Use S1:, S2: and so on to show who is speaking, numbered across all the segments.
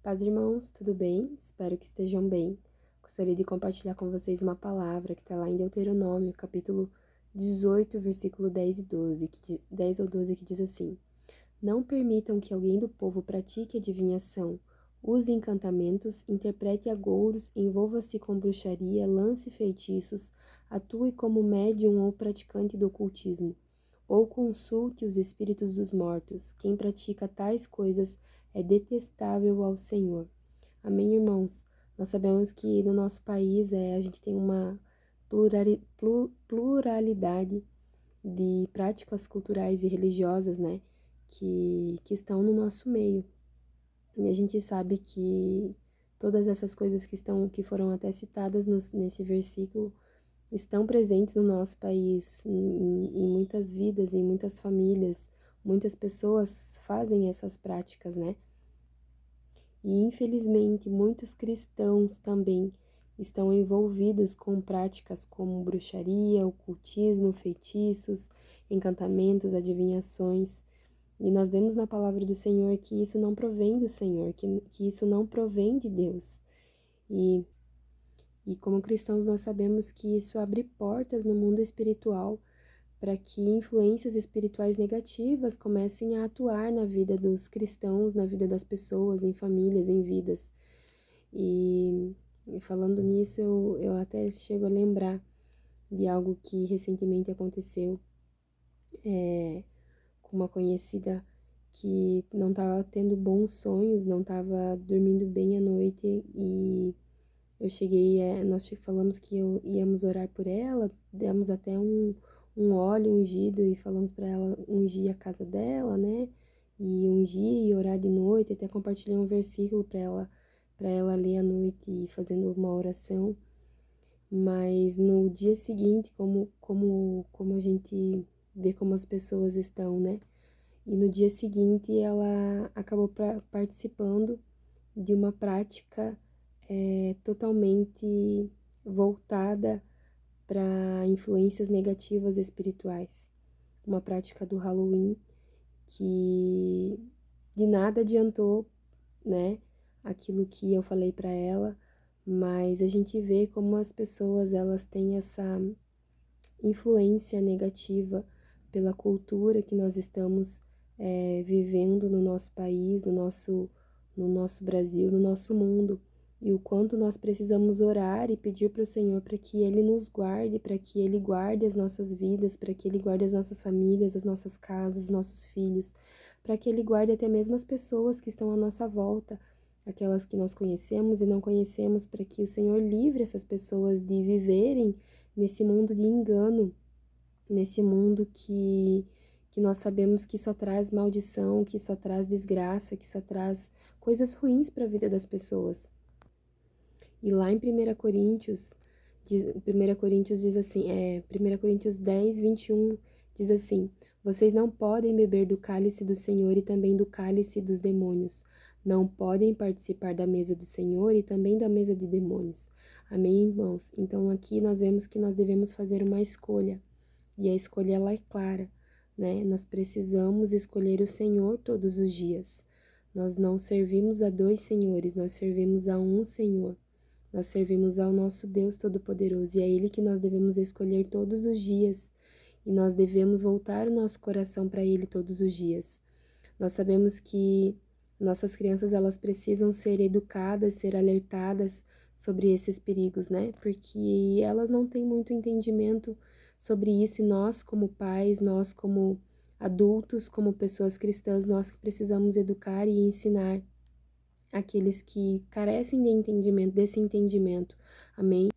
S1: Paz, irmãos, tudo bem? Espero que estejam bem. Gostaria de compartilhar com vocês uma palavra que está lá em Deuteronômio, capítulo 18, versículo 10 e 12, 10 ou 12, que diz assim: Não permitam que alguém do povo pratique adivinhação, use encantamentos, interprete agouros, envolva-se com bruxaria, lance feitiços, atue como médium ou praticante do ocultismo, ou consulte os espíritos dos mortos. Quem pratica tais coisas é detestável ao Senhor. Amém, irmãos? Nós sabemos que no nosso país a gente tem uma pluralidade de práticas culturais e religiosas, né? Que estão no nosso meio. E a gente sabe que todas essas coisas que foram até citadas nesse versículo estão presentes no nosso país, em muitas vidas, em muitas famílias. Muitas pessoas fazem essas práticas, né? E infelizmente muitos cristãos também estão envolvidos com práticas como bruxaria, ocultismo, feitiços, encantamentos, adivinhações. E nós vemos na palavra do Senhor que isso não provém do Senhor, que isso não provém de Deus. E, e como cristãos nós sabemos que isso abre portas no mundo espiritual para que influências espirituais negativas comecem a atuar na vida dos cristãos, na vida das pessoas, em famílias, em vidas. E falando nisso, eu até chego a lembrar de algo que recentemente aconteceu com uma conhecida que não estava tendo bons sonhos, não estava dormindo bem à noite e eu cheguei, nós falamos que íamos orar por ela, demos até um óleo ungido e falamos para ela ungir a casa dela, né? E ungir e orar de noite, até compartilhei um versículo para ela ler à noite e fazendo uma oração. Mas no dia seguinte, como a gente vê como as pessoas estão, né? E no dia seguinte ela acabou participando de uma prática totalmente voltada para influências negativas espirituais. Uma prática do Halloween que de nada adiantou, né? Aquilo que eu falei para ela, mas a gente vê como as pessoas elas têm essa influência negativa pela cultura que nós estamos vivendo no nosso país, no nosso Brasil, no nosso mundo, e o quanto nós precisamos orar e pedir para o Senhor para que Ele nos guarde, para que Ele guarde as nossas vidas, para que Ele guarde as nossas famílias, as nossas casas, os nossos filhos, para que Ele guarde até mesmo as pessoas que estão à nossa volta, aquelas que nós conhecemos e não conhecemos, para que o Senhor livre essas pessoas de viverem nesse mundo de engano, nesse mundo que nós sabemos que só traz maldição, que só traz desgraça, que só traz coisas ruins para a vida das pessoas. E lá em 1 Coríntios diz assim, 1 Coríntios 10, 21, diz assim: Vocês não podem beber do cálice do Senhor e também do cálice dos demônios. Não podem participar da mesa do Senhor e também da mesa de demônios. Amém, irmãos? Então aqui nós vemos que nós devemos fazer uma escolha. E a escolha ela é clara, né? Nós precisamos escolher o Senhor todos os dias. Nós não servimos a dois senhores, nós servimos a um Senhor. Nós servimos ao nosso Deus Todo-Poderoso e é Ele que nós devemos escolher todos os dias. E nós devemos voltar o nosso coração para Ele todos os dias. Nós sabemos que nossas crianças elas precisam ser educadas, ser alertadas sobre esses perigos, né? Porque elas não têm muito entendimento sobre isso e nós como pais, nós como adultos, como pessoas cristãs, nós que precisamos educar e ensinar aqueles que carecem de entendimento, desse entendimento. Amém?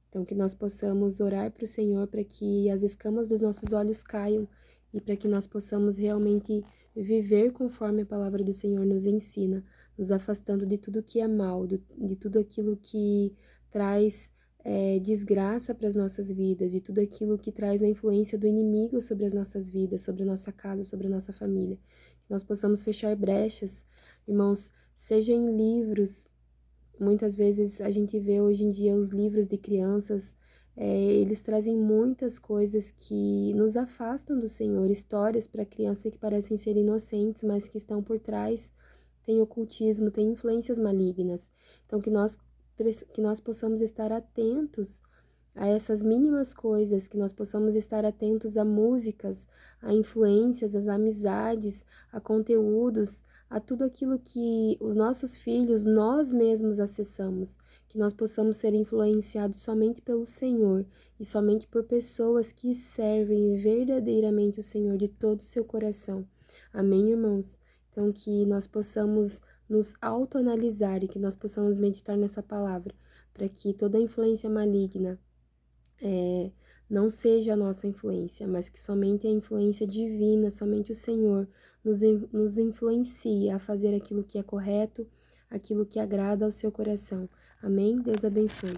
S1: Então, que nós possamos orar para o Senhor para que as escamas dos nossos olhos caiam e para que nós possamos realmente viver conforme a palavra do Senhor nos ensina, nos afastando de tudo que é mal, de tudo aquilo que traz desgraça para as nossas vidas, de tudo aquilo que traz a influência do inimigo sobre as nossas vidas, sobre a nossa casa, sobre a nossa família. Que nós possamos fechar brechas, irmãos, seja em livros. Muitas vezes a gente vê hoje em dia os livros de crianças, eles trazem muitas coisas que nos afastam do Senhor, histórias para criança que parecem ser inocentes, mas que estão por trás tem ocultismo, tem influências malignas. Então, que nós possamos estar atentos a essas mínimas coisas, que nós possamos estar atentos a músicas, a influências, as amizades, a conteúdos, a tudo aquilo que os nossos filhos, nós mesmos acessamos, que nós possamos ser influenciados somente pelo Senhor e somente por pessoas que servem verdadeiramente o Senhor de todo o seu coração. Amém, irmãos? Então, que nós possamos nos autoanalisar e que nós possamos meditar nessa palavra, para que toda influência maligna não seja a nossa influência, mas que somente a influência divina, somente o Senhor nos influencie a fazer aquilo que é correto, aquilo que agrada ao seu coração. Amém? Deus abençoe.